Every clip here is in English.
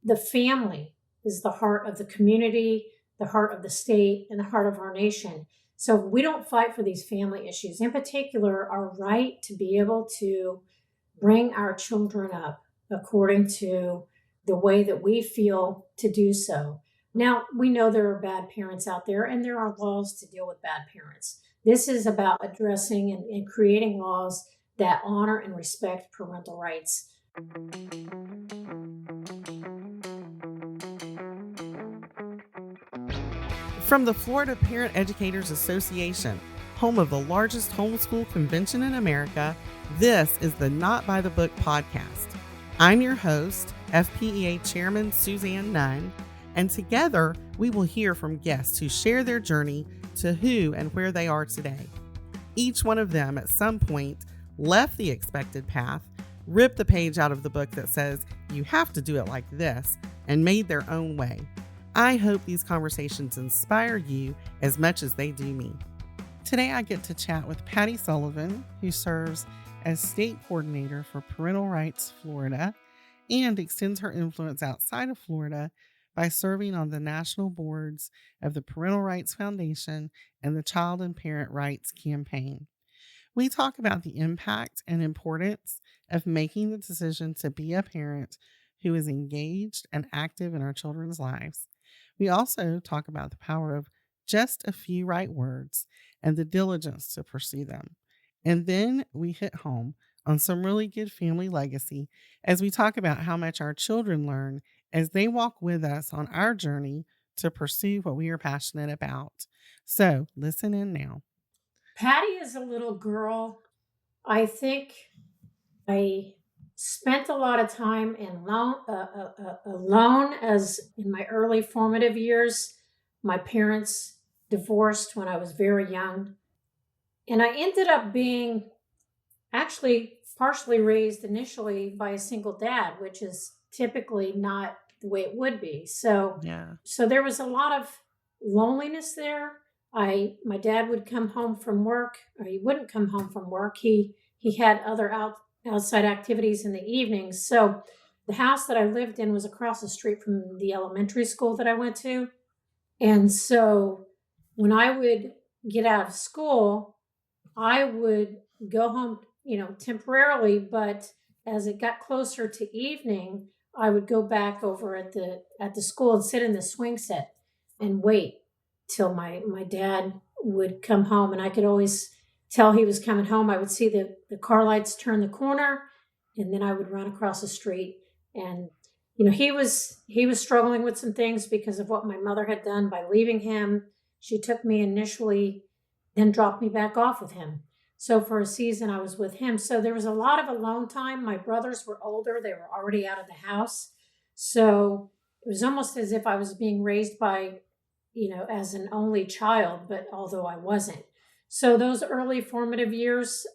the family is the heart of the community, the heart of the state, and the heart of our nation. So we don't fight for these family issues, in particular, our right to be able to bring our children up according to the way that we feel to do so. Now, we know there are bad parents out there, and there are laws to deal with bad parents. This is about addressing and creating laws that honor and respect parental rights. From the Florida Parent Educators Association, home of the largest homeschool convention in America, this is the Not by the Book podcast. I'm your host, FPEA Chairman Suzanne Nunn, and together we will hear from guests who share their journey to who and where they are today. Each one of them at some point left the expected path, ripped the page out of the book that says you have to do it like this, and made their own way. I hope these conversations inspire you as much as they do me. Today I get to chat with Patti Sullivan, who serves as State Coordinator for Parental Rights Florida and extends her influence outside of Florida by serving on the national boards of the Parental Rights Foundation and the Child and Parent Rights Campaign. We talk about the impact and importance of making the decision to be a parent who is engaged and active in our children's lives. We also talk about the power of just a few right words and the diligence to pursue them. And then we hit home on some really good family legacy as we talk about how much our children learn as they walk with us on our journey to pursue what we are passionate about. So listen in now. Patti is a little girl. I think I spent a lot of time alone as in my early formative years. My parents divorced when I was very young. And I ended up being actually partially raised initially by a single dad, which is typically not the way it would be. So there was a lot of loneliness there. My dad would come home from work, or he wouldn't come home from work. He had other outside activities in the evenings. So the house that I lived in was across the street from the elementary school that I went to. And so when I would get out of school, I would go home, temporarily, but as it got closer to evening, I would go back over at the school and sit in the swing set and wait till my dad would come home. And I could always tell he was coming home. I would see the car lights turn the corner, and then I would run across the street. And he was struggling with some things because of what my mother had done by leaving him. She took me initially, then dropped me back off with him. So for a season, I was with him. So there was a lot of alone time. My brothers were older. They were already out of the house. So it was almost as if I was being raised by, as an only child, but although I wasn't. So those early formative years,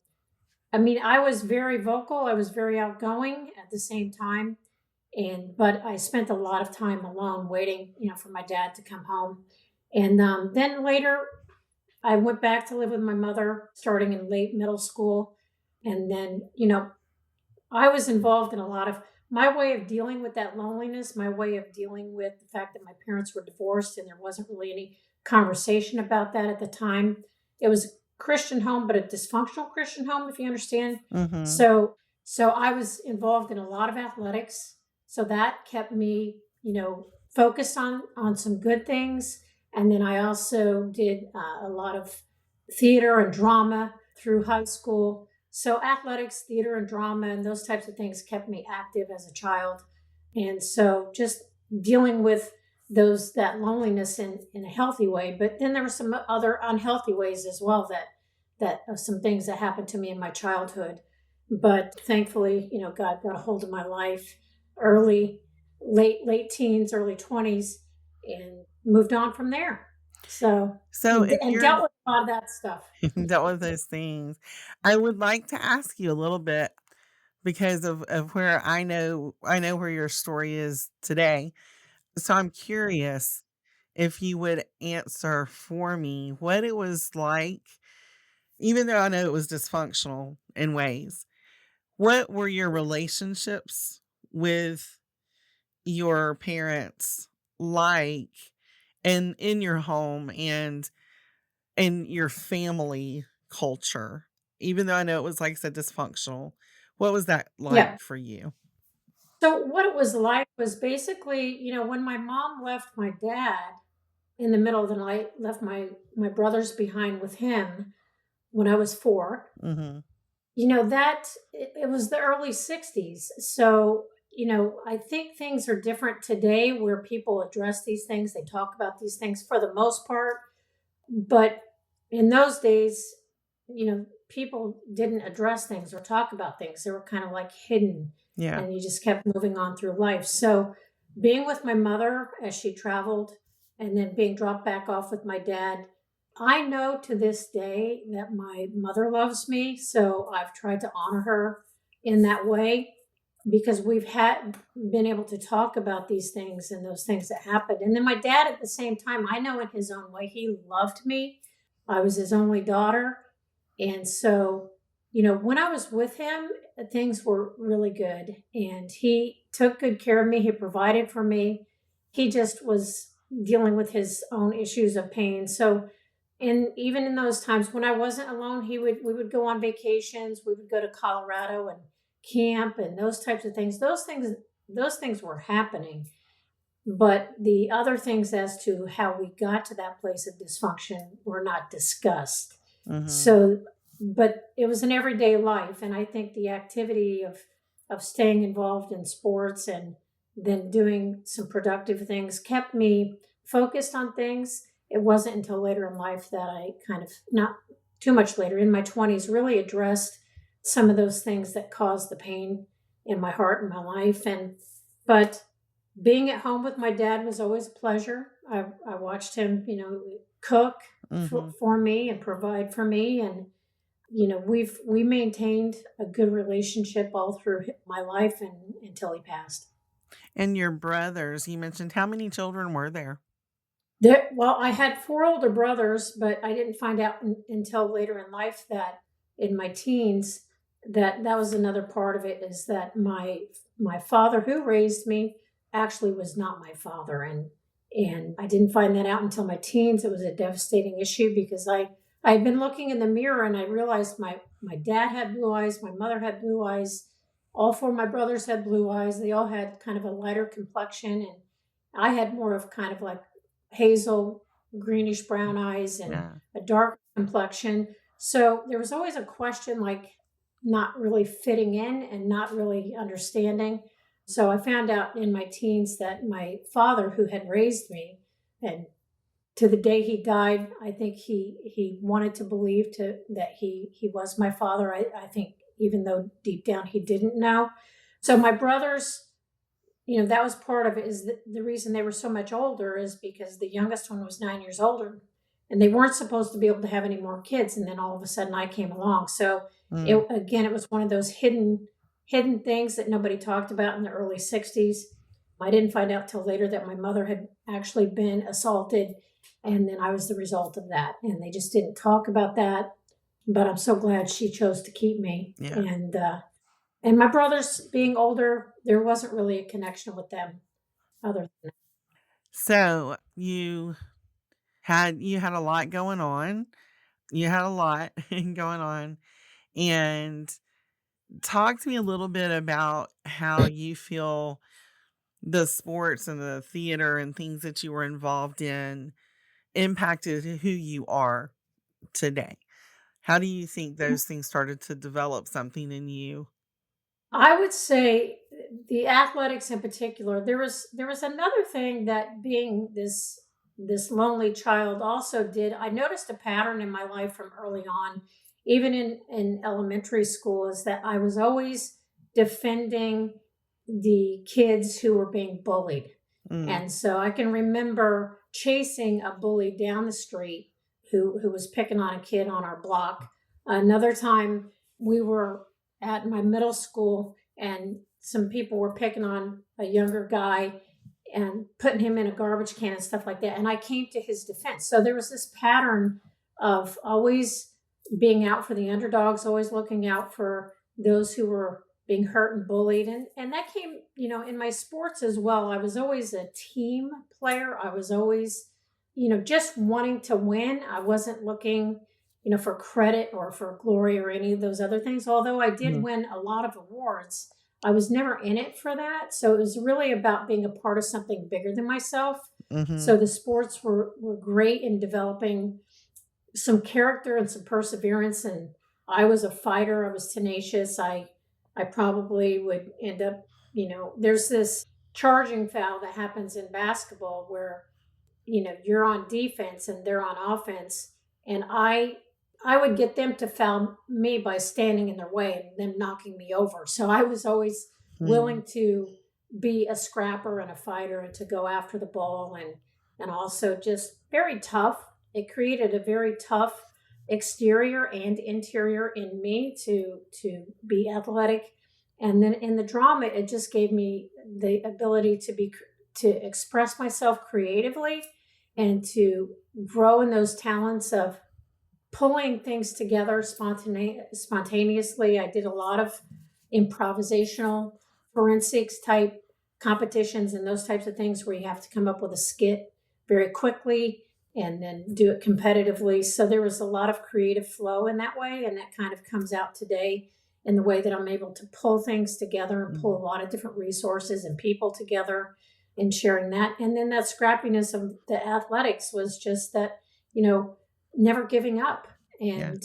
I was very vocal. I was very outgoing at the same time. But I spent a lot of time alone waiting, for my dad to come home. And then later, I went back to live with my mother starting in late middle school. And then, I was involved in a lot of my way of dealing with that loneliness, my way of dealing with the fact that my parents were divorced and there wasn't really any conversation about that at the time. It was a Christian home, but a dysfunctional Christian home, if you understand. Mm-hmm. So I was involved in a lot of athletics. So that kept me, focused on some good things. And then I also did a lot of theater and drama through high school. So athletics, theater, and drama, and those types of things kept me active as a child. And so just dealing with that loneliness in a healthy way. But then there were some other unhealthy ways as well that some things that happened to me in my childhood. But thankfully, God got a hold of my life late teens, early 20s, and moved on from there. So and dealt with a lot of that stuff. Dealt with those things. I would like to ask you a little bit because of where I know where your story is today. So I'm curious if you would answer for me what it was like, even though I know it was dysfunctional in ways. What were your relationships with your parents like and in your home and in your family culture? Even though I know it was, like I said, dysfunctional, what was that like Yeah. for you? So what it was like was basically, when my mom left my dad in the middle of the night, left my brothers behind with him when I was 4. Mm-hmm. That it was the early 60s. So, I think things are different today where people address these things, they talk about these things for the most part. But in those days, people didn't address things or talk about things. They were kind of like hidden, Yeah. and you just kept moving on through life. So, being with my mother as she traveled and then being dropped back off with my dad, I know to this day that my mother loves me. So, I've tried to honor her in that way because we've been able to talk about these things and those things that happened. And then my dad, at the same time, I know in his own way, he loved me. I was his only daughter. And so, when I was with him, things were really good. And he took good care of me. He provided for me. He just was dealing with his own issues of pain. So, and even in those times when I wasn't alone, we would go on vacations. We would go to Colorado and camp and those types of things. Those things were happening. But the other things as to how we got to that place of dysfunction were not discussed. Mm-hmm. So, but it was an everyday life. And I think the activity of staying involved in sports and then doing some productive things kept me focused on things. It wasn't until later in life that I kind of, not too much later, in my 20s, really addressed some of those things that caused the pain in my heart and my life. But being at home with my dad was always a pleasure. I watched him, cook Mm-hmm. for me and provide for me. And, we maintained a good relationship all through my life and until he passed. And your brothers, you mentioned, how many children were there? Well, I had 4 older brothers, but I didn't find out until later in life that in my teens that was another part of it, is that my father who raised me actually was not my father, and I didn't find that out until my teens. It was a devastating issue because I had been looking in the mirror and I realized my dad had blue eyes, my mother had blue eyes, all 4 of my brothers had blue eyes. They all had kind of a lighter complexion, and I had more of kind of like hazel, greenish brown eyes and Yeah. a dark complexion. So there was always a question, like not really fitting in and not really understanding. So I found out in my teens that my father, who had raised me, and to the day he died, I think he wanted to believe that he was my father. I think even though deep down he didn't know. So my brothers, that was part of it, is the reason they were so much older is because the youngest one was 9 years older and they weren't supposed to be able to have any more kids. And then all of a sudden I came along. So Mm. it was one of those hidden things that nobody talked about in the early 60s. I didn't find out till later that my mother had actually been assaulted. And then I was the result of that. And they just didn't talk about that. But I'm so glad she chose to keep me. Yeah. And my brothers being older, there wasn't really a connection with them other than that. So you had a lot going on. You had a lot going on. And talk to me a little bit about how you feel the sports and the theater and things that you were involved in impacted who you are today. How do you think those things started to develop something in you? I would say the athletics in particular. There was another thing that being this lonely child also did. I noticed a pattern in my life from early on, even in elementary school, is that I was always defending the kids who were being bullied. Mm. And so I can remember chasing a bully down the street who was picking on a kid on our block. Another time we were at my middle school and some people were picking on a younger guy and putting him in a garbage can and stuff like that. And I came to his defense. So there was this pattern of always being out for the underdogs, always looking out for those who were being hurt and bullied. And that came, in my sports as well. I was always a team player. I was always, just wanting to win. I wasn't looking, for credit or for glory or any of those other things. Although I did win a lot of awards, I was never in it for that. So it was really about being a part of something bigger than myself. So the sports were great in developing some character and some perseverance. And I was a fighter. I was tenacious. I probably would end up, there's this charging foul that happens in basketball where, you're on defense and they're on offense. And I would get them to foul me by standing in their way and them knocking me over. So I was always willing to be a scrapper and a fighter and to go after the ball and also just very tough. It created a very tough exterior and interior in me to be athletic. And then in the drama, it just gave me the ability to express myself creatively and to grow in those talents of pulling things together spontaneously. I did a lot of improvisational forensics type competitions and those types of things where you have to come up with a skit very quickly and then do it competitively. So there was a lot of creative flow in that way. And that kind of comes out today in the way that I'm able to pull things together and pull a lot of different resources and people together and sharing that. And then that scrappiness of the athletics was just that, never giving up. And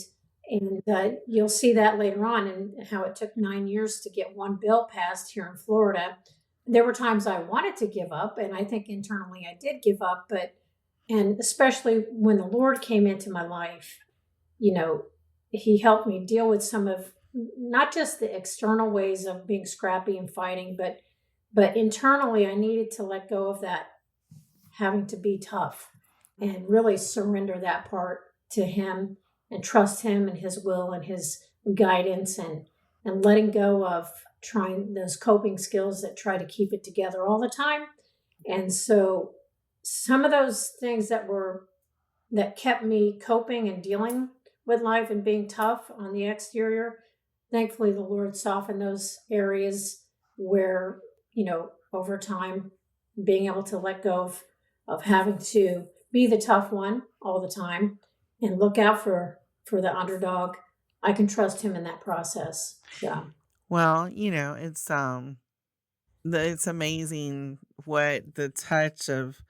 you'll see that later on and how it took 9 years to get one bill passed here in Florida. There were times I wanted to give up, and I think internally I did give up, and especially when the Lord came into my life, he helped me deal with some of not just the external ways of being scrappy and fighting, but internally I needed to let go of that, having to be tough and really surrender that part to him and trust him and his will and his guidance and letting go of trying those coping skills that try to keep it together all the time. And so some of those things that kept me coping and dealing with life and being tough on the exterior, thankfully the Lord softened those areas where, over time, being able to let go of having to be the tough one all the time and look out for the underdog. I can trust him in that process. Yeah. Well, it's amazing what the touch of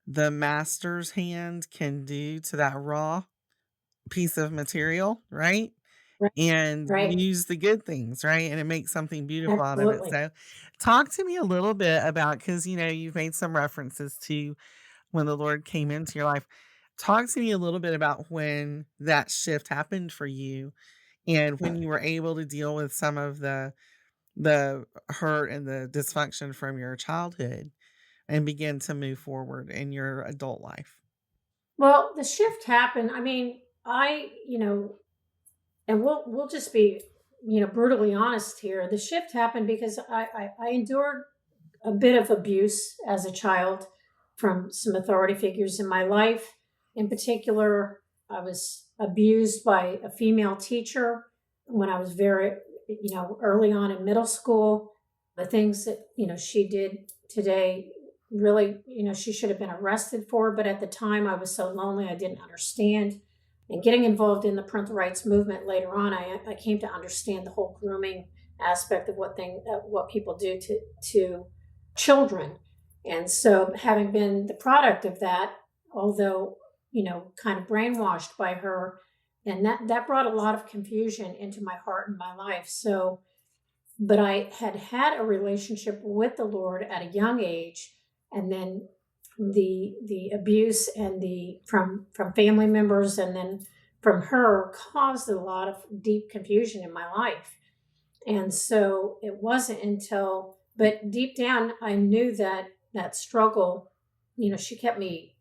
the master's hand can do to that raw piece of material, right? And Right. use the good things, right? And it makes something beautiful out of it. Absolutely. So talk to me a little bit about, because, you've made some references to when the Lord came into your life. Talk to me a little bit about when that shift happened for you and when you were able to deal with some of the hurt and the dysfunction from your childhood and begin to move forward in your adult life. Well, the shift happened. I mean, and we'll just be, brutally honest here. The shift happened because I endured a bit of abuse as a child from some authority figures in my life. In particular, I was abused by a female teacher when I was very, early on in middle school. The things that, she did today, really, she should have been arrested for. But at the time, I was so lonely, I didn't understand. And getting involved in the parental rights movement later on, I came to understand the whole grooming aspect of what people do to children. And so having been the product of that, although, kind of brainwashed by her, and that brought a lot of confusion into my heart and my life. So, but I had a relationship with the Lord at a young age, and then the abuse and from family members and then from her caused a lot of deep confusion in my life. And so it wasn't until, but deep down, I knew that struggle, she kept me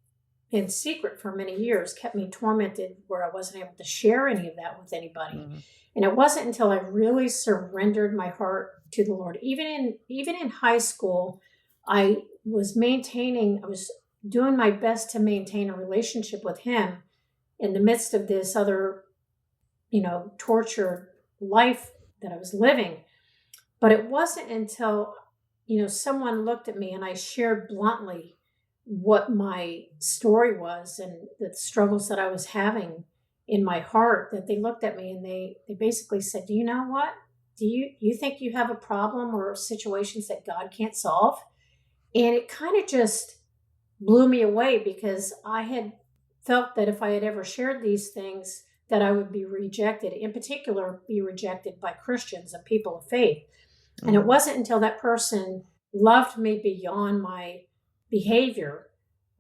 in secret for many years, kept me tormented where I wasn't able to share any of that with anybody. Mm-hmm. And it wasn't until I really surrendered my heart to the Lord. Even in high school, I was doing my best to maintain a relationship with him in the midst of this other, tortured life that I was living. But it wasn't until, someone looked at me and I shared bluntly what my story was and the struggles that I was having in my heart, that they looked at me and they basically said, "Do you know what? Do you think you have a problem or situations that God can't solve?" And it kind of just blew me away, because I had felt that if I had ever shared these things, that I would be rejected, in particular, be rejected by Christians and people of faith. And it wasn't until that person loved me beyond my behavior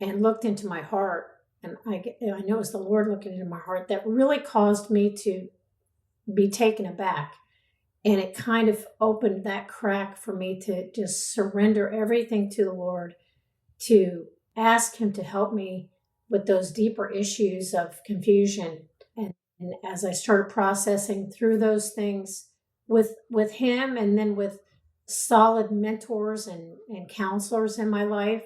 and looked into my heart, and I know it was the Lord looking into my heart, that really caused me to be taken aback. And it kind of opened that crack for me to just surrender everything to the Lord, to ask Him to help me with those deeper issues of confusion. And as I started processing through those things with Him, and then with solid mentors and counselors in my life,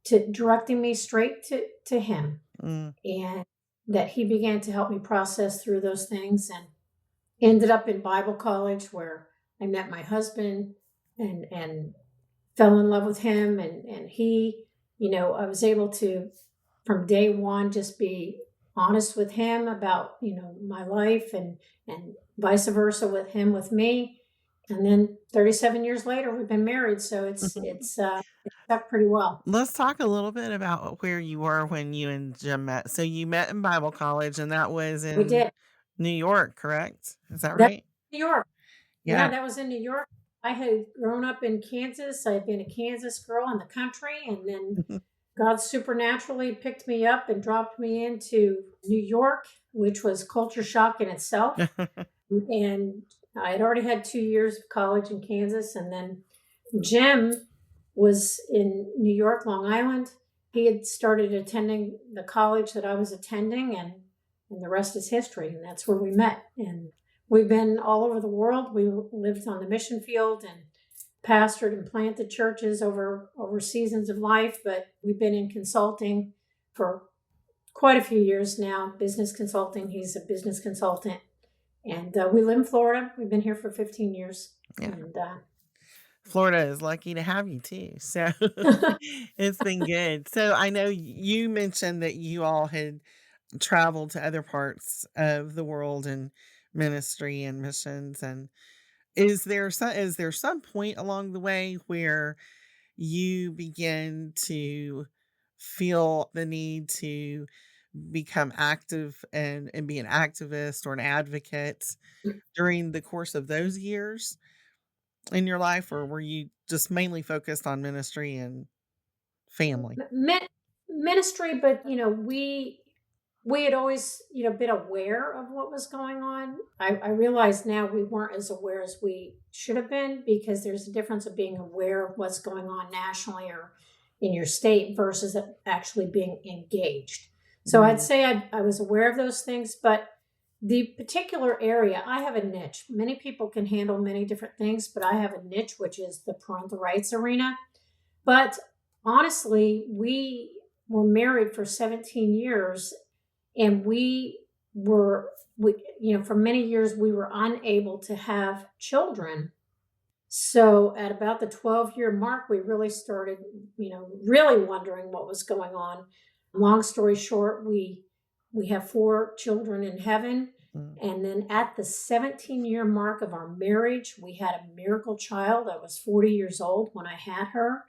to directing me straight to Him, and that He began to help me process through those things, and ended up in Bible college, where I met my husband and fell in love with him. And he, I was able to, from day one, just be honest with him about, my life, and vice versa with him, with me. And then 37 years later, we've been married. So it's stuck pretty well. Let's talk a little bit about where you were when you and Jim met. So you met in Bible college, and that was We in did. New York, correct? Is that That right? New York. Yeah, Yeah. that was in New York. I had grown up in Kansas. I'd been a Kansas girl in the country, and then God supernaturally picked me up and dropped me into New York, which was culture shock in itself. And I had already had 2 years of college in Kansas. And then Jim was in New York, Long Island. He had started attending the college that I was attending, and the rest is history. And that's where we met. And we've been all over the world. We lived on the mission field and pastored and planted churches over seasons of life, but we've been in consulting for quite a few years now, business consulting. He's a business consultant. And we live in Florida. We've been here for 15 years. Yeah. And Florida is lucky to have you too. So it's been good. So I know you mentioned that you all had traveled to other parts of the world in ministry and missions. And is there some point along the way where you begin to feel the need to become active and be an activist or an advocate during the course of those years in your life, or were you just mainly focused on ministry and family? ministry, but we had always been aware of what was going on. I realize now we weren't as aware as we should have been, because there's a difference of being aware of what's going on nationally or in your state versus actually being engaged. So I'd say I was aware of those things, but the particular area, I have a niche. Many people can handle many different things, but I have a niche, which is the parental rights arena. But honestly, we were married for 17 years, and for many years, we were unable to have children. So at about the 12-year mark, we really started, really wondering what was going on. Long story short, we have 4 children in heaven. And then at the 17-year mark of our marriage, we had a miracle child. I was 40 years old when I had her.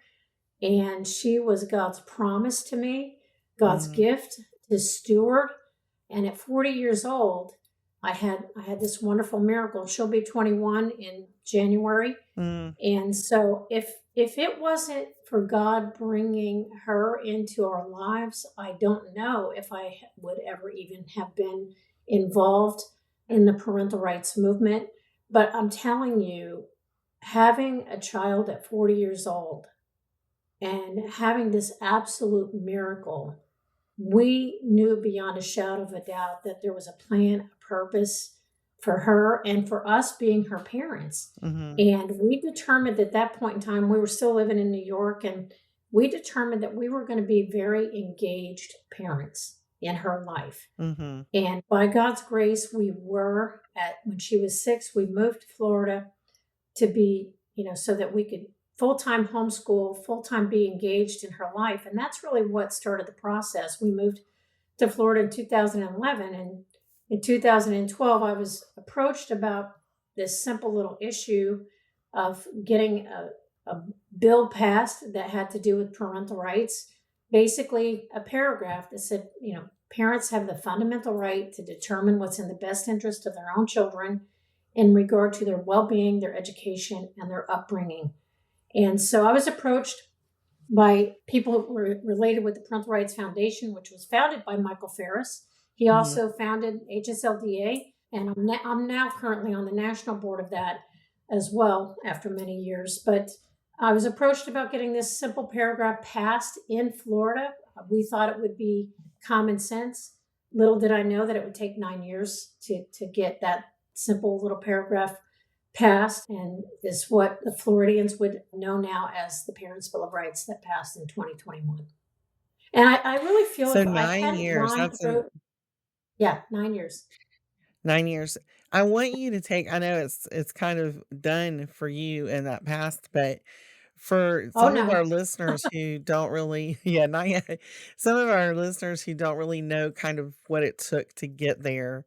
And she was God's promise to me, God's gift to steward. And at 40 years old, I had this wonderful miracle. She'll be 21 in January. And so if it wasn't for God bringing her into our lives, I don't know if I would ever even have been involved in the parental rights movement. But I'm telling you, having a child at 40 years old and having this absolute miracle, we knew beyond a shadow of a doubt that there was a plan, a purpose for her and for us being her parents. And we determined at that point in time, we were still living in New York, and we determined that we were going to be very engaged parents in her life. And by God's grace, we were when she was 6, we moved to Florida to be so that we could full-time homeschool, full-time be engaged in her life. And that's really what started the process. We moved to Florida in 2011, and in 2012, I was approached about this simple little issue of getting a bill passed that had to do with parental rights. Basically, a paragraph that said, parents have the fundamental right to determine what's in the best interest of their own children in regard to their well-being, their education, and their upbringing. And so I was approached by people who were related with the Parental Rights Foundation, which was founded by Michael Ferris. He also founded HSLDA, and I'm now currently on the national board of that as well after many years. But I was approached about getting this simple paragraph passed in Florida. We thought it would be common sense. Little did I know that it would take 9 years to get that simple little paragraph passed, and is what the Floridians would know now as the Parents' Bill of Rights that passed in 2021. And I really feel So if I 9 years, hadn't gone through, 9 years. 9 years. I want you to take, I know it's kind of done for you in that past, but for Oh some of our no. listeners who don't really, yeah, not yet, some of our listeners who don't really know kind of what it took to get there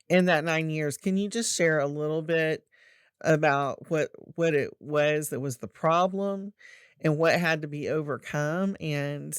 in that 9 years, can you just share a little bit about what it was that was the problem and what had to be overcome and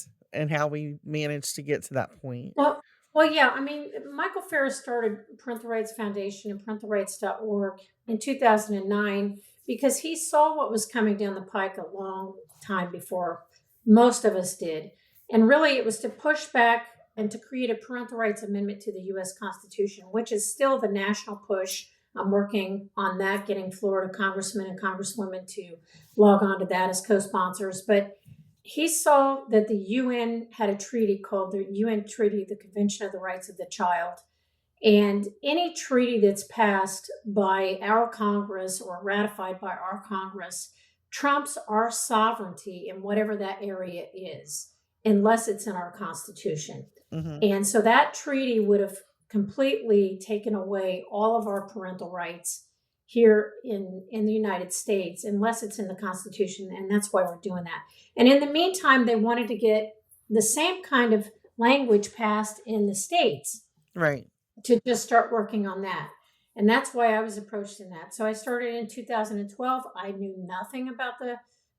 how we managed to get to that point? Well, yeah. I mean, Michael Ferris started Parental Rights Foundation and parentalrights.org in 2009 because he saw what was coming down the pike a long time before most of us did. And really, it was to push back and to create a parental rights amendment to the U.S. Constitution, which is still the national push. I'm working on that, getting Florida congressmen and congresswomen to log on to that as co-sponsors. But he saw that the UN had a treaty called the UN Treaty, the Convention of the Rights of the Child. And any treaty that's passed by our Congress or ratified by our Congress trumps our sovereignty in whatever that area is, unless it's in our Constitution. Mm-hmm. And so that treaty would have completely taken away all of our parental rights here in the United States, unless it's in the Constitution. And that's why we're doing that. And in the meantime, they wanted to get the same kind of language passed in the states. Right. To just start working on that. And that's why I was approached in that. So I started in 2012. I knew nothing about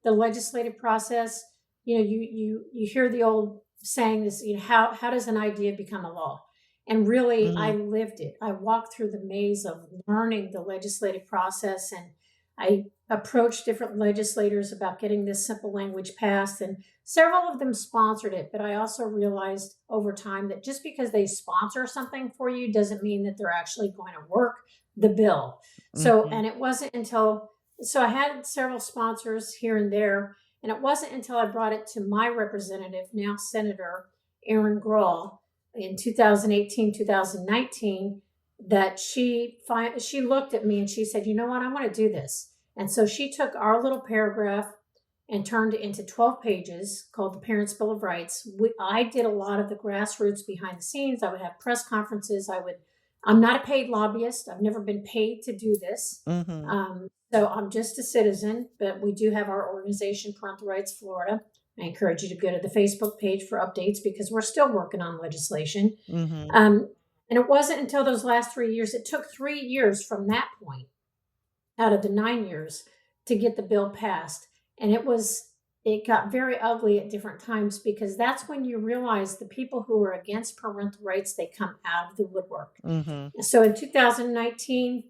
the legislative process. You hear the old saying this, how does an idea become a law? And really, I lived it. I walked through the maze of learning the legislative process, and I approached different legislators about getting this simple language passed, and several of them sponsored it. But I also realized over time that just because they sponsor something for you doesn't mean that they're actually going to work the bill. So, and it wasn't until, so I had several sponsors here and there, and it wasn't until I brought it to my representative, now Senator Erin Grahl, in 2018, 2019, that she looked at me and she said, you know what, I want to do this. And so she took our little paragraph and turned it into 12 pages called the Parents' Bill of Rights. I did a lot of the grassroots behind the scenes. I would have press conferences. I'm not a paid lobbyist. I've never been paid to do this. So I'm just a citizen, but we do have our organization, Parental Rights Florida. I encourage you to go to the Facebook page for updates because we're still working on legislation. And it wasn't until those last 3 years, it took 3 years from that point out of the 9 years to get the bill passed. And it got very ugly at different times because that's when you realize the people who are against parental rights, they come out of the woodwork. So in 2019,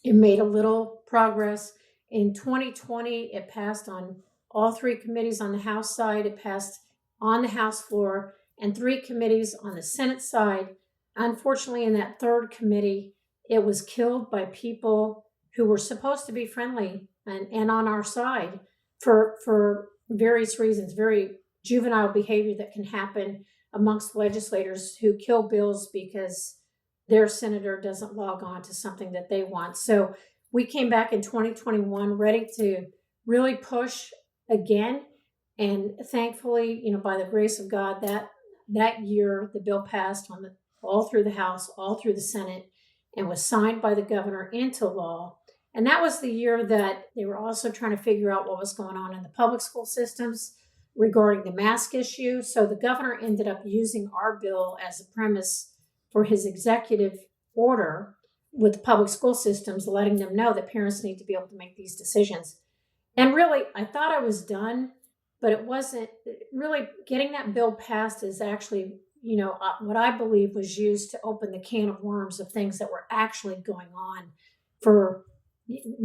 it made a little progress. In 2020, it passed on all 3 committees on the House side. It passed on the House floor and 3 committees on the Senate side. Unfortunately, in that 3rd committee, it was killed by people who were supposed to be friendly and on our side for various reasons, very juvenile behavior that can happen amongst legislators who kill bills because their senator doesn't log on to something that they want. So we came back in 2021 ready to really push again. And thankfully, by the grace of God, that year, the bill passed all through the House, all through the Senate, and was signed by the governor into law. And that was the year that they were also trying to figure out what was going on in the public school systems regarding the mask issue. So the governor ended up using our bill as a premise for his executive order with the public school systems, letting them know that parents need to be able to make these decisions. And really, I thought I was done, but it wasn't. Really, getting that bill passed is actually, what I believe was used to open the can of worms of things that were actually going on for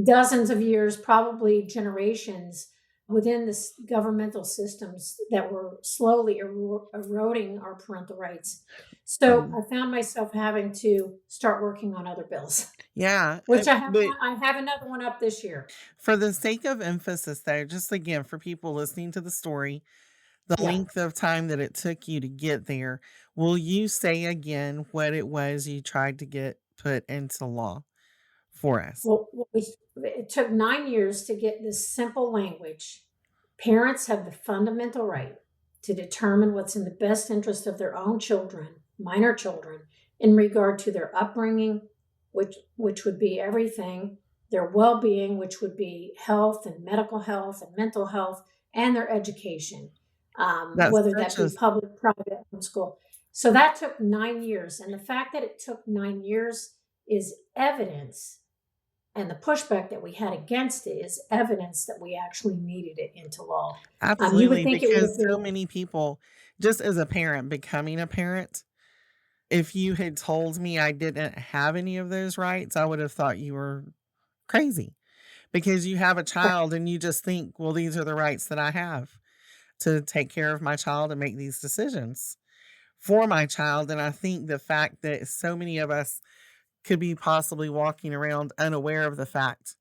dozens of years, probably generations, within the governmental systems that were slowly eroding our parental rights. So I found myself having to start working on other bills, Yeah. which But I have another one up this year. for the sake of emphasis, there, just again, for people listening to the story, the Yeah. length of time that it took you to get there, will you say again what it was you tried to get put into law for us? Well, it took 9 years to get this simple language. Parents have the fundamental right to determine what's in the best interest of their own children, minor children, in regard to their upbringing, which would be everything, their well-being, which would be health and medical health and mental health, and their education, That's whether that such be a public, private, homeschool. So that took 9 years. And the fact that it took 9 years is evidence, and the pushback that we had against it is evidence that we actually needed it into law. You would absolutely, think it would because have so been many people, just as a parent, becoming a parent, if you had told me I didn't have any of those rights, I would have thought you were crazy, because you have a child and you just think, well, these are the rights that I have to take care of my child and make these decisions for my child. And I think the fact that so many of us could be possibly walking around unaware of the fact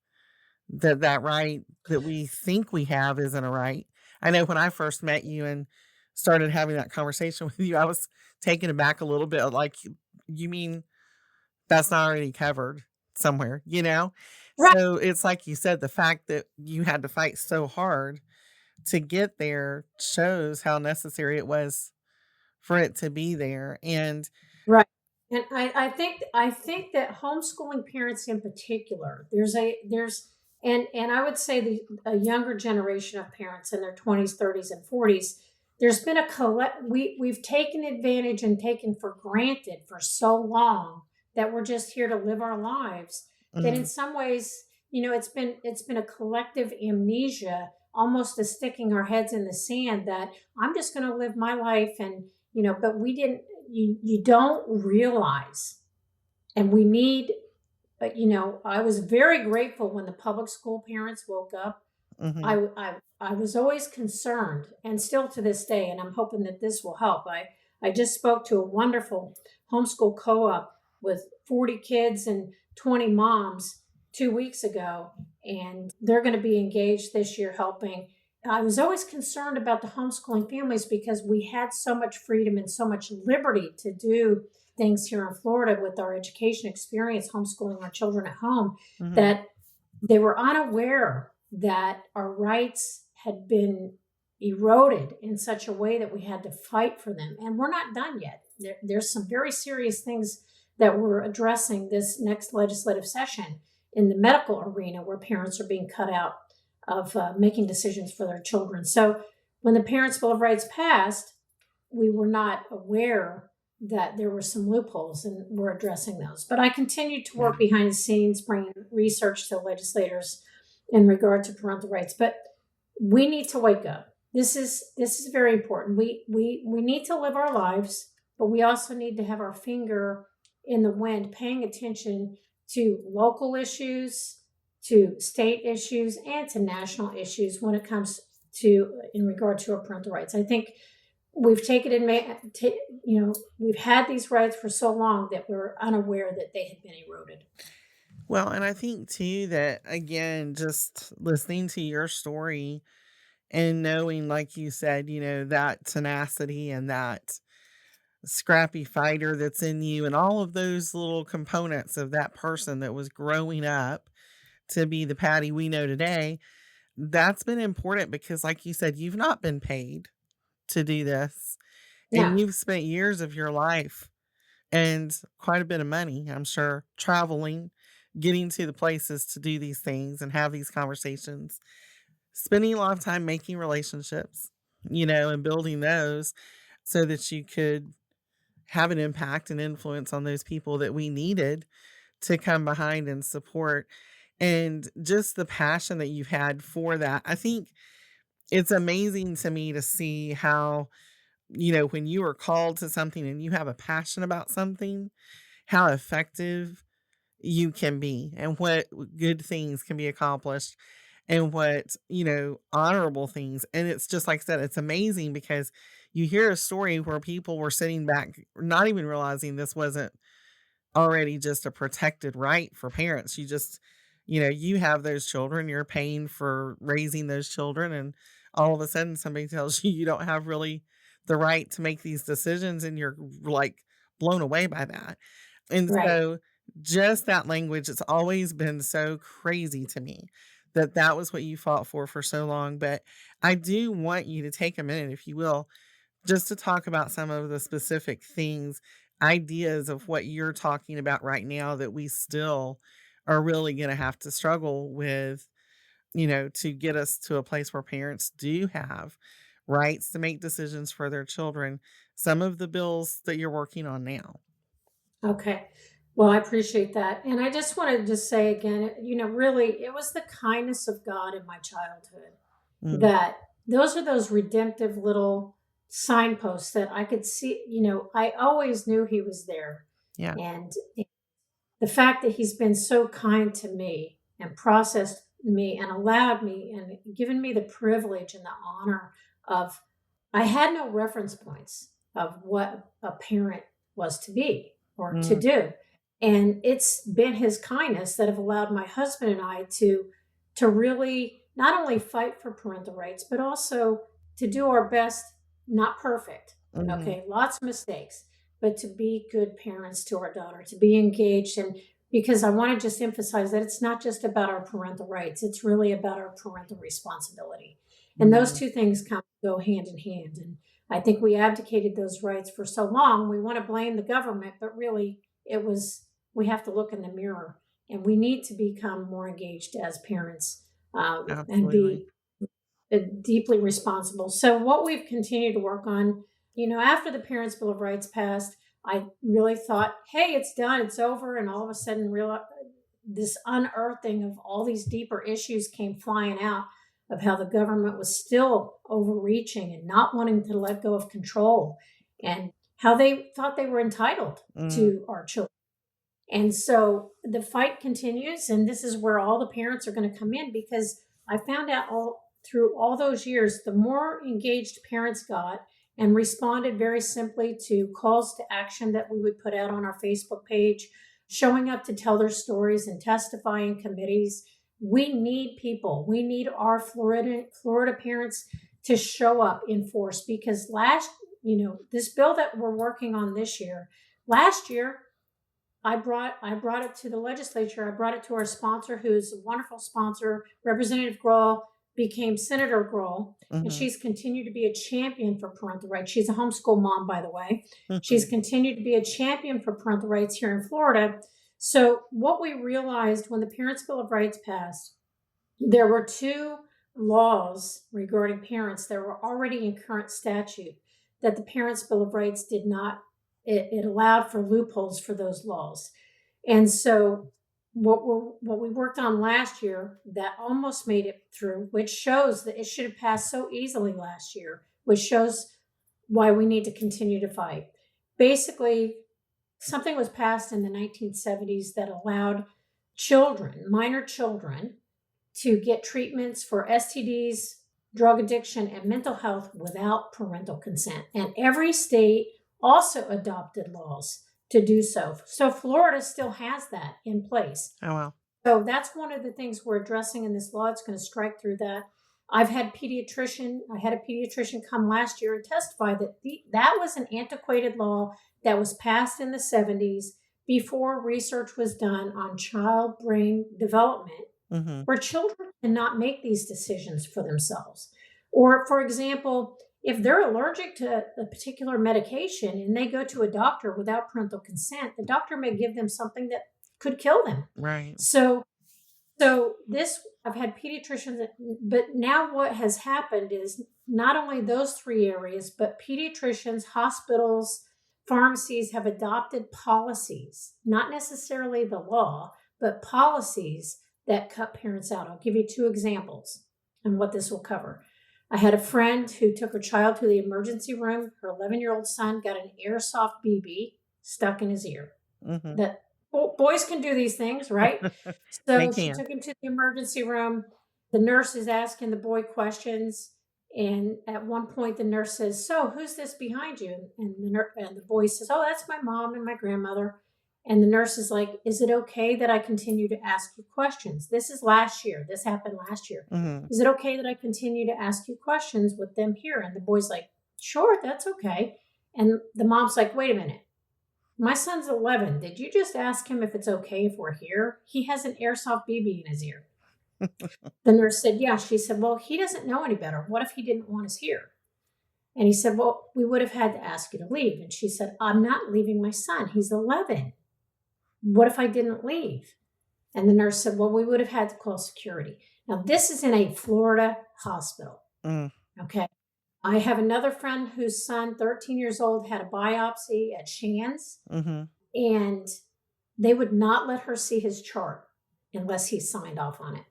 that that right that we think we have isn't a right. I know when I first met you and started having that conversation with you, I was taken aback a little bit, like, you mean that's not already covered somewhere, you know? right. So it's like you said, the fact that you had to fight so hard to get there shows how necessary it was for it to be there. And Right. And I think that homeschooling parents in particular, and I would say a younger generation of parents in their 20s, 30s, and 40s, there's been we've taken advantage and taken for granted for so long that we're just here to live our lives, that in mhm, some ways, it's been a collective amnesia, almost a sticking our heads in the sand, that I'm just going to live my life. And but we didn't, you don't realize, and we need, I was very grateful when the public school parents woke up. mhm. I was always concerned, and still to this day, and I'm hoping that this will help. I just spoke to a wonderful homeschool co-op with 40 kids and 20 moms 2 weeks ago, and they're going to be engaged this year helping. I was always concerned about the homeschooling families because we had so much freedom and so much liberty to do things here in Florida with our education experience, homeschooling our children at home, Mhm. that they were unaware that our rights had been eroded in such a way that we had to fight for them. And we're not done yet. There's some very serious things that we're addressing this next legislative session in the medical arena, where parents are being cut out of making decisions for their children. So when the Parents' Bill of Rights passed, we were not aware that there were some loopholes, and we're addressing those. But I continue to work behind the scenes, bringing research to legislators in regard to parental rights. But we need to wake up. This is very important. We need to live our lives, but we also need to have our finger in the wind, paying attention to local issues, to state issues, and to national issues when it comes to in regard to our parental rights. I think we've taken we've had these rights for so long that we're unaware that they had been eroded. Well, and I think too that, again, just listening to your story and knowing, like you said, that tenacity and that scrappy fighter that's in you and all of those little components of that person that was growing up to be the Patty we know today, that's been important because, like you said, you've not been paid to do this. And No. you've spent years of your life and quite a bit of money, I'm sure, traveling, getting to the places to do these things and have these conversations, spending a lot of time making relationships, and building those so that you could have an impact and influence on those people that we needed to come behind and support. And just the passion that you've had for that. I think it's amazing to me to see how, when you are called to something and you have a passion about something, how effective you can be and what good things can be accomplished and what, honorable things. And it's just like I said, it's amazing because you hear a story where people were sitting back, not even realizing this wasn't already just a protected right for parents. You have those children, you're paying for raising those children, and all of a sudden somebody tells you you don't have really the right to make these decisions, and you're like blown away by that. And Right. so just that language, it's always been so crazy to me that that was what you fought for so long. But I do want you to take a minute, if you will, just to talk about some of the specific things, ideas of what you're talking about right now that we still are really going to have to struggle with, to get us to a place where parents do have rights to make decisions for their children. Some of the bills that you're working on now. Okay. Well, I appreciate that. And I just want to just say again, really, it was the kindness of God in my childhood Mm, that those are those redemptive little signposts that I could see. I always knew He was there. yeah. And the fact that He's been so kind to me and processed me and allowed me and given me the privilege and the honor of, I had no reference points of what a parent was to be or to Mm, do. And it's been His kindness that have allowed my husband and I to really not only fight for parental rights, but also to do our best, not perfect. mhm, Okay, lots of mistakes, but to be good parents to our daughter, to be engaged. And because I want to just emphasize that it's not just about our parental rights, it's really about our parental responsibility. And those mhm, two things kind of go hand in hand. And I think we abdicated those rights for so long. We want to blame the government, but really we have to look in the mirror and we need to become more engaged as parents and absolutely. be deeply responsible. So, what we've continued to work on, after the Parents' Bill of Rights passed, I really thought, hey, it's done, it's over. And all of a sudden, this unearthing of all these deeper issues came flying out of how the government was still overreaching and not wanting to let go of control and how they thought they were entitled Mm, to our children. And so the fight continues, and this is where all the parents are going to come in because I found out all through all those years, the more engaged parents got and responded very simply to calls to action that we would put out on our Facebook page, showing up to tell their stories and testify in committees. We need people. We need our Florida parents to show up in force because this bill that we're working on this year, last year I brought it to the legislature. I brought it to our sponsor, who's a wonderful sponsor. Representative Grohl became Senator Grohl, and mhm, she's continued to be a champion for parental rights. She's a homeschool mom, by the way. She's mhm, continued to be a champion for parental rights here in Florida. So, what we realized when the Parents' Bill of Rights passed, there were two laws regarding parents that were already in current statute that the Parents' Bill of Rights did not, it allowed for loopholes for those laws. And so what we worked on last year that almost made it through, which shows that it should have passed so easily last year, which shows why we need to continue to fight. Basically, something was passed in the 1970s that allowed children, minor children, to get treatments for STDs, drug addiction, and mental health without parental consent. And every state also adopted laws to do so. So Florida still has that in place. oh, wow. So that's one of the things we're addressing in this law. It's going to strike through that. I had a pediatrician come last year and testify that that was an antiquated law that was passed in the 70s before research was done on child brain development Mhm, where children cannot make these decisions for themselves. Or, for example, if they're allergic to a particular medication and they go to a doctor without parental consent, the doctor may give them something that could kill them. Right. So this, I've had pediatricians, but now what has happened is not only those three areas, but pediatricians, hospitals, pharmacies have adopted policies, not necessarily the law, but policies that cut parents out. I'll give you two examples and what this will cover. I had a friend who took her child to the emergency room. Her 11-year-old son got an airsoft BB stuck in his ear. Mm-hmm. That boys can do these things, right? They So she can. took him to the emergency room. The nurse is asking the boy questions. And at one point, the nurse says, "So who's this behind you?" And the boy says, "Oh, that's my mom and my grandmother." And the nurse is like, "Is it okay that I continue to ask you questions? This is last year. This happened last year. Mm-hmm. Is it okay that I continue to ask you questions with them here?" And the boy's like, "Sure, that's okay." And the mom's like, "Wait a minute. My son's 11. Did you just ask him if it's okay if we're here? He has an airsoft BB in his ear." The nurse said, "Yeah." She said, "Well, he doesn't know any better. What if he didn't want us here?" And he said, "Well, we would have had to ask you to leave." And she said, "I'm not leaving my son. He's 11. What if I didn't leave?" And the nurse said, "Well, we would have had to call security." Now, this is in a Florida hospital. Mm. Okay. I have another friend whose son, 13 years old, had a biopsy at Shands, Mm-hmm. and they would not let her see his chart unless he signed off on it.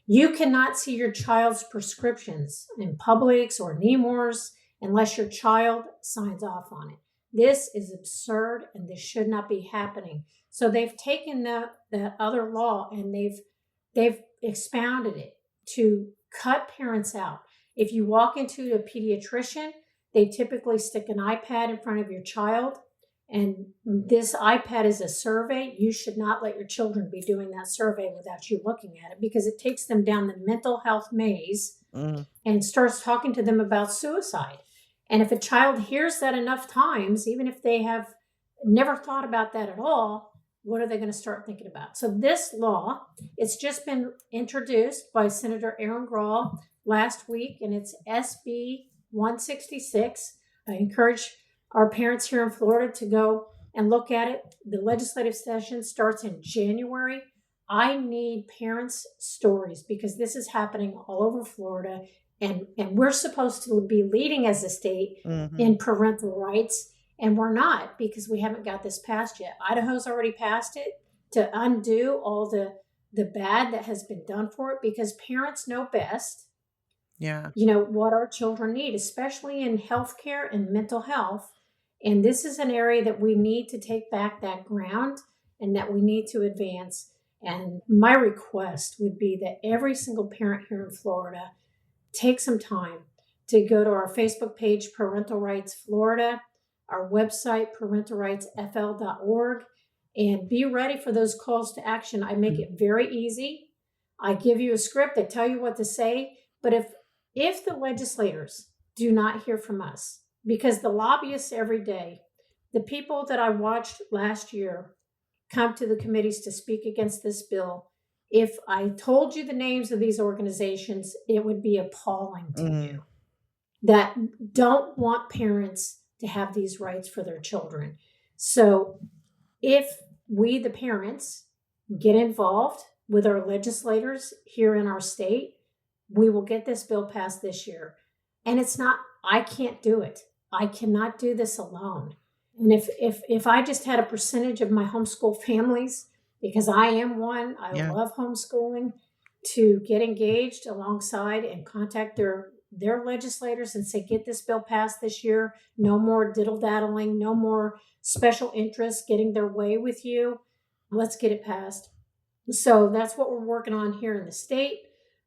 You cannot see your child's prescriptions in Publix or Nemours unless your child signs off on it. This is absurd, and this should not be happening. So they've taken that other law and they've expounded it to cut parents out. If you walk into a pediatrician, they typically stick an iPad in front of your child, and this iPad is a survey. You should not let your children be doing that survey without you looking at it, because it takes them down the mental health maze and starts talking to them about suicide. And if a child hears that enough times, even if they have never thought about that at all, what are they going to start thinking about? So this law, it's just been introduced by Senator Aaron Grahl last week, and it's SB 166. I encourage our parents here in Florida to go and look at it. The legislative session starts in January. I need parents' stories because this is happening all over Florida, and we're supposed to be leading as a state in parental rights, and we're not, because we haven't got this passed yet. Idaho's already passed it to undo all the bad that has been done for it, because parents know best. Yeah. What our children need, especially in healthcare and mental health. And this is an area that we need to take back that ground and that we need to advance. And my request would be that every single parent here in Florida take some time to go to our Facebook page, Parental Rights Florida, our website, parentalrightsfl.org, and be ready for those calls to action. I make it very easy. I give you a script. I tell you what to say. But if the legislators do not hear from us, because the lobbyists every day, the people that I watched last year come to the committees to speak against this bill, if I told you the names of these organizations, it would be appalling to you, that don't want parents to have these rights for their children. So if we, the parents, get involved with our legislators here in our state, we will get this bill passed this year. And it's not, I can't do it. I cannot do this alone. And if I just had a percentage of my homeschool families, because I am one, I love homeschooling, to get engaged alongside and contact their legislators and say, get this bill passed this year. No more diddle-daddling, no more special interests getting their way with you. Let's get it passed. So that's what we're working on here in the state.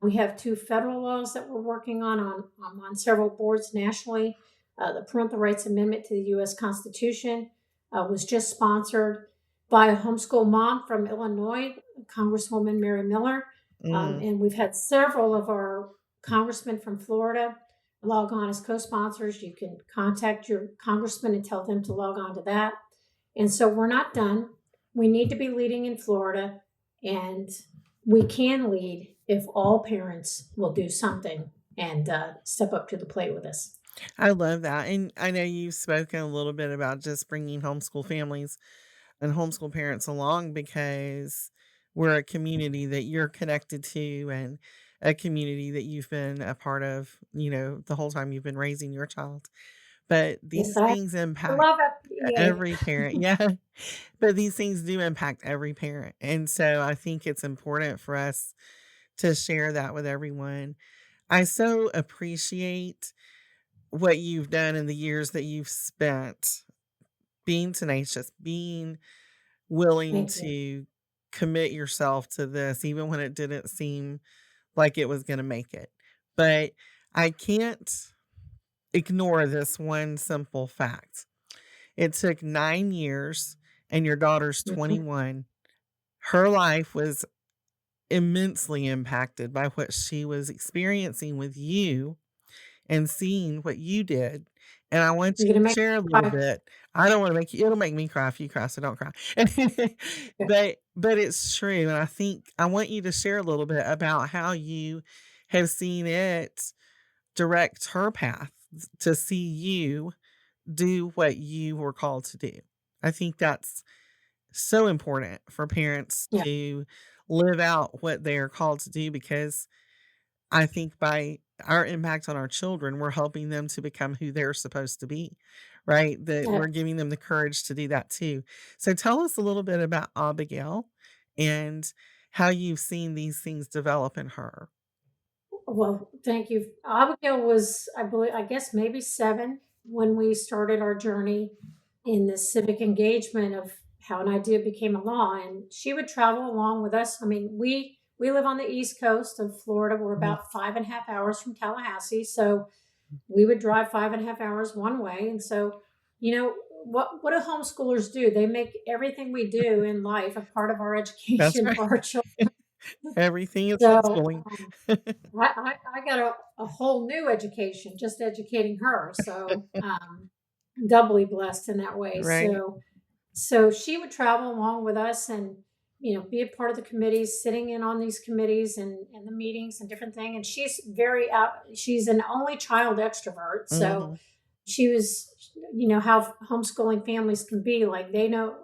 We have 2 federal laws that we're working on several boards nationally. The Parental Rights Amendment to the U.S. Constitution was just sponsored by a homeschool mom from Illinois, Congresswoman Mary Miller. And we've had several of our congressmen from Florida log on as co-sponsors. You can contact your congressman and tell them to log on to that. And so we're not done. We need to be leading in Florida, and we can lead if all parents will do something and step up to the plate with us. I love that. And I know you've spoken a little bit about just bringing homeschool families and homeschool parents along because we're a community that you're connected to and a community that you've been a part of, the whole time you've been raising your child. But Yes, these things I impact love FPEA. every parent. Yeah. But these things do impact every parent. And so I think it's important for us to share that with everyone. I so appreciate what you've done in the years that you've spent being tenacious, being willing Thank you. to commit yourself to this, even when it didn't seem like it was going to make it. But I can't ignore this one simple fact. It took 9 years, and your daughter's Mhm. 21. Her life was immensely impacted by what she was experiencing with you and seeing what you did. And I want You're you gonna to make share a me little cry. bit. I don't want to make you, it'll make me cry if you cry, so don't cry. Yeah. But it's true. And I think I want you to share a little bit about how you have seen it direct her path to see you do what you were called to do. I think that's so important for parents Yeah. to live out what they are called to do, because I think by our impact on our children, we're helping them to become who they're supposed to be, right? That Yeah. we're giving them the courage to do that too. So tell us a little bit about Abigail and how you've seen these things develop in her. Well, thank you. Abigail was, I believe, I guess maybe 7 when we started our journey in the civic engagement of how an idea became a law, and she would travel along with us. I mean, we live on the east coast of Florida. We're Mhm. about 5.5 hours from Tallahassee, so we would drive 5.5 hours one way. And so, what do homeschoolers do? They make everything we do in life a part of our That's education right. for our children. Everything is So homeschooling. I got a whole new education just educating her. So doubly blessed in that way. Right. So she would travel along with us and be a part of the committees, sitting in on these committees and the meetings and different things. And she's very out. She's an only child extrovert, so Hmm. she was. How homeschooling families can be like. They know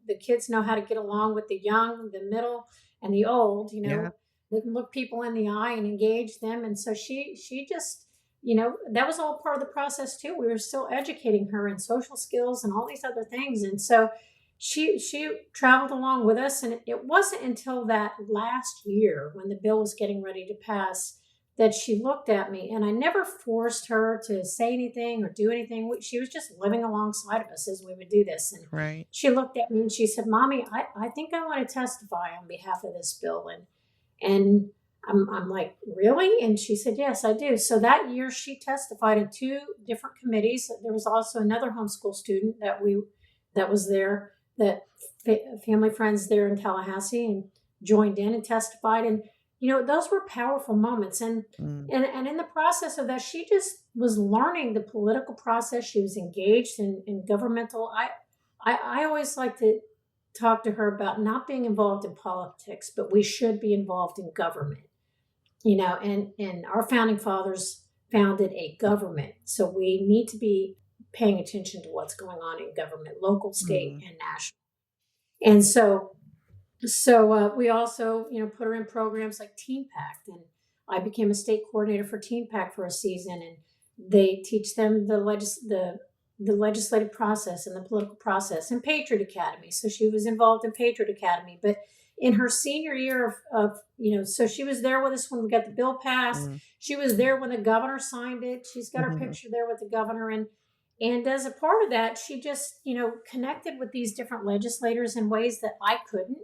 the kids know how to get along with the young, the middle, and the old. Yeah. They can look people in the eye and engage them. And so she just that was all part of the process too. We were still educating her in social skills and all these other things. And so she traveled along with us. And it wasn't until that last year when the bill was getting ready to pass that she looked at me, and I never forced her to say anything or do anything. She was just living alongside of us as we would do this. And Right. she looked at me and she said, "Mommy, I think I want to testify on behalf of this bill." And I'm like, "Really?" And she said, "Yes, I do." So that year she testified in 2 different committees. There was also another homeschool student that was there, that family friends there in Tallahassee, and joined in and testified. And those were powerful moments. And Mm. and in the process of that, she just was learning the political process. She was engaged in governmental. I always like to talk to her about not being involved in politics, but we should be involved in government. And our founding fathers founded a government, so we need to be paying attention to what's going on in government, local, state, Mm. and national. And so we also, put her in programs like Teen Pact, and I became a state coordinator for Teen Pact for a season, and they teach them the legislative process and the political process, and Patriot Academy. So she was involved in Patriot Academy, but in her senior year so she was there with us when we got the bill passed. Mm. She was there when the governor signed it. She's got her Mhm. picture there with the governor, and as a part of that, she just connected with these different legislators in ways that I couldn't,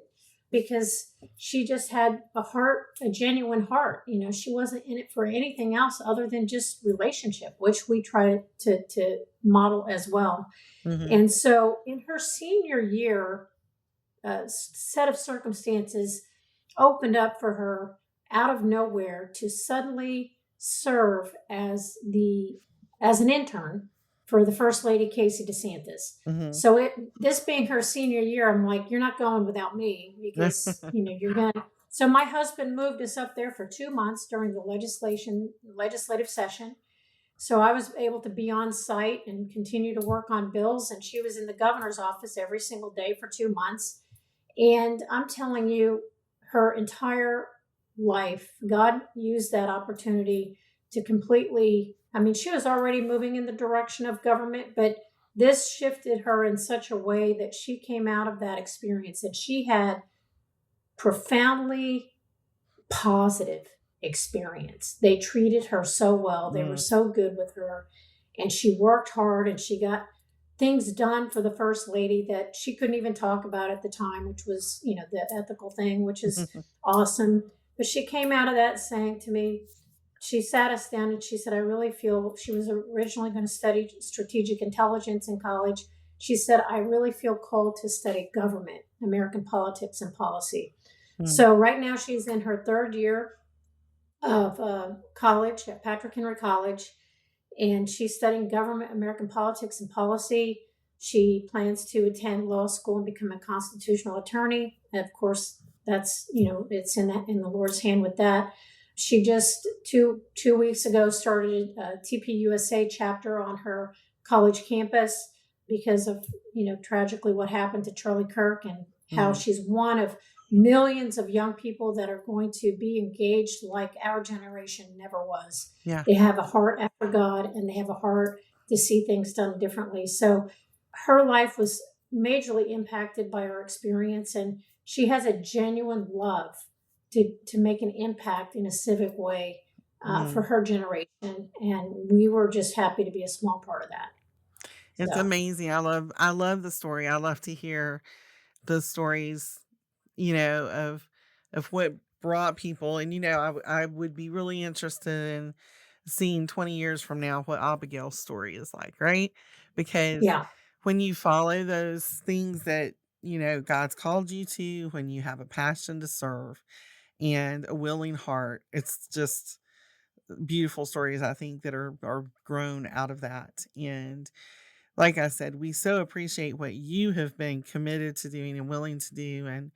because she just had a genuine heart. She wasn't in it for anything else other than just relationship, which we try to model as well. Mhm. And so in her senior year, a set of circumstances opened up for her out of nowhere to suddenly serve as an intern for the First Lady Casey DeSantis. Mhm. So this being her senior year, I'm like, "You're not going without me, because you're gonna." So my husband moved us up there for 2 months during the legislative session. So I was able to be on site and continue to work on bills. And she was in the governor's office every single day for 2 months. And I'm telling you, her entire life, God used that opportunity to completely, I mean, she was already moving in the direction of government, but this shifted her in such a way that she came out of that experience and she had profoundly positive experience. They treated her so well. They were so good with her. And she worked hard and she got things done for the first lady that she couldn't even talk about at the time, which was, the ethical thing, which is awesome. But she came out of that saying to me, she sat us down and she said, I really feel, she was originally going to study strategic intelligence in college. She said, I really feel called to study government, American politics and policy. So right now she's in her third year of college at Patrick Henry College, and she's studying government, American politics and policy. She plans to attend law school and become a constitutional attorney. And of course, that's, it's in the Lord's hand with that. She just two weeks ago started a TPUSA chapter on her college campus because of, tragically what happened to Charlie Kirk, and how she's one of millions of young people that are going to be engaged like our generation never was. Yeah. They have a heart after God and they have a heart to see things done differently. So her life was majorly impacted by our experience, and she has a genuine love to make an impact in a civic way for her generation. And we were just happy to be a small part of that. It's amazing. I love the story. I love to hear the stories, of what brought people. And, I would be really interested in seeing 20 years from now what Abigail's story is like, right? Because when you follow those things that, God's called you to, when you have a passion to serve and a willing heart, it's just beautiful stories, I think, that are grown out of that. And like I said, we so appreciate what you have been committed to doing and willing to do. And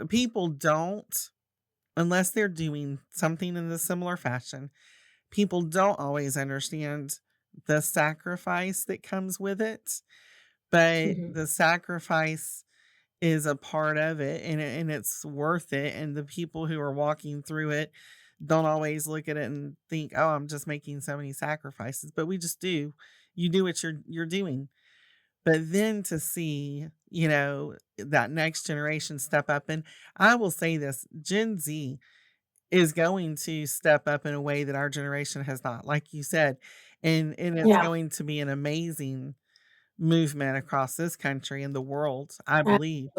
people don't, unless they're doing something in a similar fashion, people don't always understand the sacrifice that comes with it. But the sacrifice is a part of it, and it's worth it. And the people who are walking through it don't always look at it and think, oh, I'm just making so many sacrifices. But we just do. You do what you're doing. But then to see, that next generation step up. And I will say this, Gen Z is going to step up in a way that our generation has not, like you said. And it's going to be an amazing movement across this country and the world, I believe.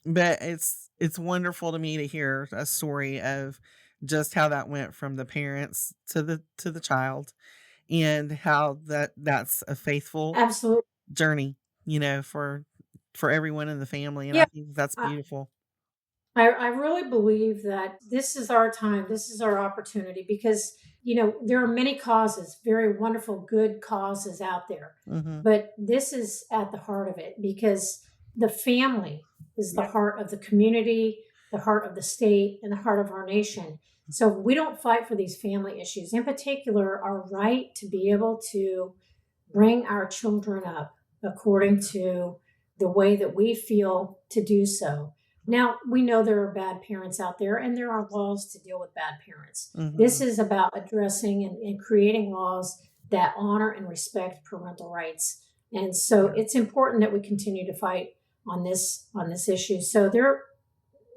But it's wonderful to me to hear a story of just how that went from the parents to the child, and how that's a faithful journey, for everyone in the family. And I think that's beautiful. I really believe that this is our time. This is our opportunity because, there are many causes, very wonderful, good causes out there. But this is at the heart of it because the family is the heart of the community, the heart of the state, and the heart of our nation. So if we don't fight for these family issues, in particular, our right to be able to bring our children up according to the way that we feel to do so. Now, we know there are bad parents out there, and there are laws to deal with bad parents. This is about addressing and creating laws that honor and respect parental rights. And so it's important that we continue to fight on this issue. So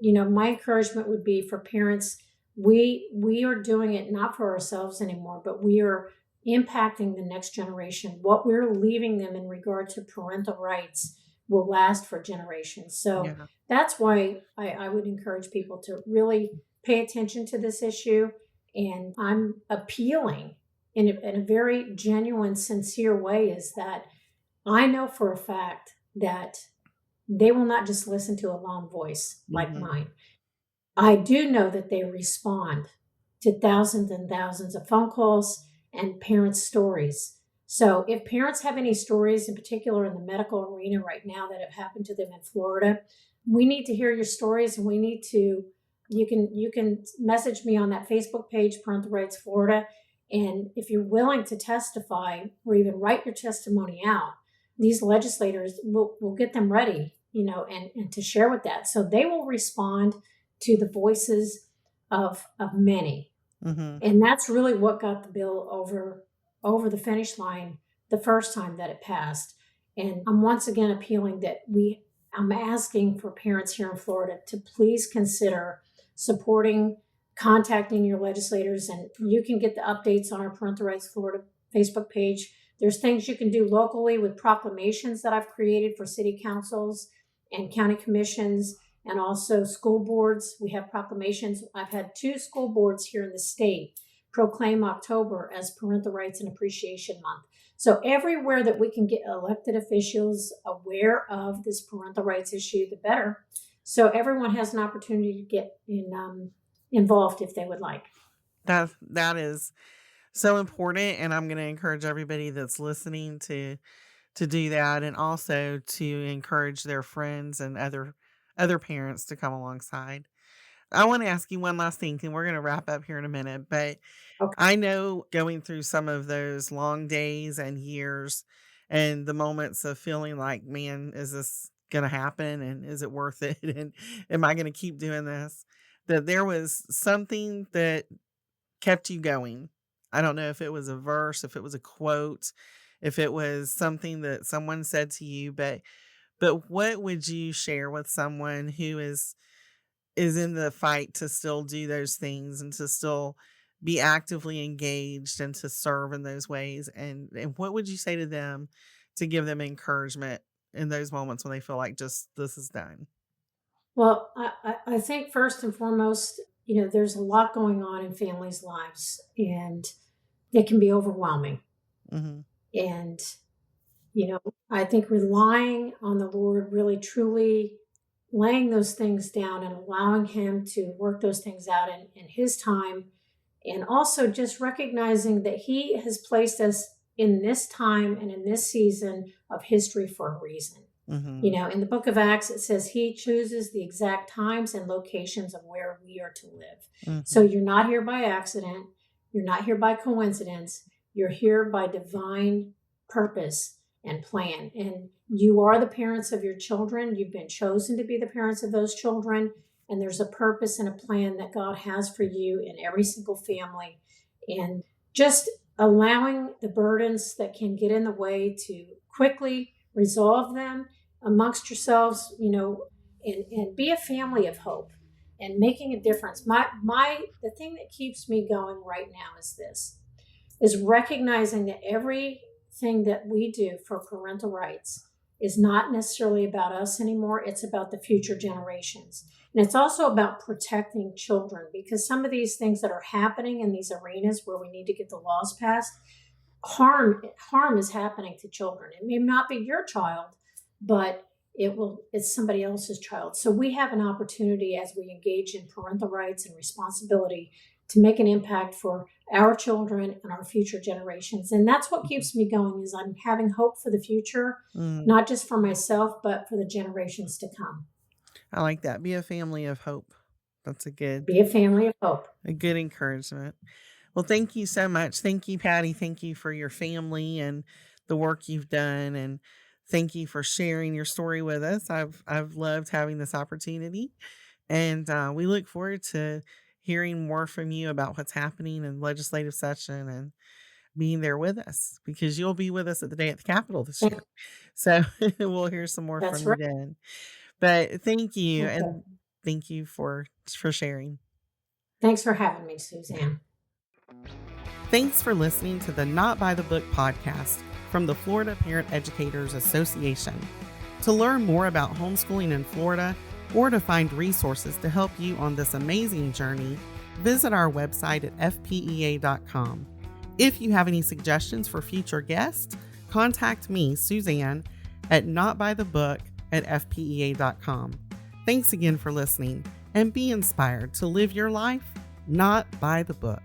my encouragement would be for parents, we are doing it not for ourselves anymore, but we are impacting the next generation. What we're leaving them in regard to parental rights will last for generations. So that's why I would encourage people to really pay attention to this issue. And I'm appealing in a very genuine, sincere way is that I know for a fact that they will not just listen to a lone voice like mine. I do know that they respond to thousands and thousands of phone calls and parents' stories. So if parents have any stories, in particular in the medical arena right now that have happened to them in Florida, we need to hear your stories, and we need to, you can message me on that Facebook page, Parental Rights Florida, And if you're willing to testify or even write your testimony out, these legislators will get them ready, and to share with that. So they will respond to the voices of many. Mm-hmm. And that's really what got the bill over the finish line the first time that it passed. And I'm once again appealing that I'm asking for parents here in Florida to please consider contacting your legislators. And you can get the updates on our Parental Rights Florida Facebook page. There's things you can do locally with proclamations that I've created for city councils and county commissions and also school boards. We have proclamations. I've had 2 school boards here in the state proclaim October as Parental Rights and Appreciation Month. So everywhere that we can get elected officials aware of this parental rights issue, the better. So everyone has an opportunity to get involved if they would like. That is so important, and I'm going to encourage everybody that's listening to do that, and also to encourage their friends and other parents to come alongside. I want to ask you one last thing, and we're going to wrap up here in a minute, but Okay. I know going through some of those long days and years and the moments of feeling like, man, is this going to happen? And is it worth it? And am I going to keep doing this? That there was something that kept you going. I don't know if it was a verse, if it was a quote, if it was something that someone said to you, but what would you share with someone who is in the fight to still do those things and to still be actively engaged and to serve in those ways? And what would you say to them to give them encouragement in those moments when they feel like just this is done? Well, I think first and foremost, there's a lot going on in families' lives, and it can be overwhelming. Mm-hmm. And, I think relying on the Lord, really truly laying those things down and allowing Him to work those things out in His time, and also just recognizing that He has placed us in this time and in this season of history for a reason. Mm-hmm. In the book of Acts, it says He chooses the exact times and locations of where we are to live. Mm-hmm. So you're not here by accident. You're not here by coincidence. You're here by divine purpose and plan. And you are the parents of your children. You've been chosen to be the parents of those children. And there's a purpose and a plan that God has for you in every single family. And just allowing the burdens that can get in the way to quickly resolve them amongst yourselves, and be a family of hope and making a difference. The thing that keeps me going right now is recognizing that everything that we do for parental rights is not necessarily about us anymore. It's about the future generations. And it's also about protecting children, because some of these things that are happening in these arenas where we need to get the laws passed, harm is happening to children. It may not be your child, but it's somebody else's child. So we have an opportunity as we engage in parental rights and responsibility to make an impact for our children and our future generations. And that's what keeps me going, is I'm having hope for the future, not just for myself, but for the generations to come. I like that. Be a family of hope. That's Be a family of hope. A good encouragement. Well, thank you so much. Thank you, Patti. Thank you for your family and the work you've done. And thank you for sharing your story with us. I've loved having this opportunity. And we look forward to hearing more from you about what's happening in legislative session and being there with us, because you'll be with us at the Day at the Capitol this year. So we'll hear some more from you then. But thank you. Okay. And thank you for sharing. Thanks for having me, Suzanne. Thanks for listening to the Not by the Book podcast from the Florida Parent Educators Association. To learn more about homeschooling in Florida or to find resources to help you on this amazing journey, visit our website at FPEA.com. If you have any suggestions for future guests, contact me, Suzanne, at notbythebook@fpea.com. Thanks again for listening, and be inspired to live your life not by the book.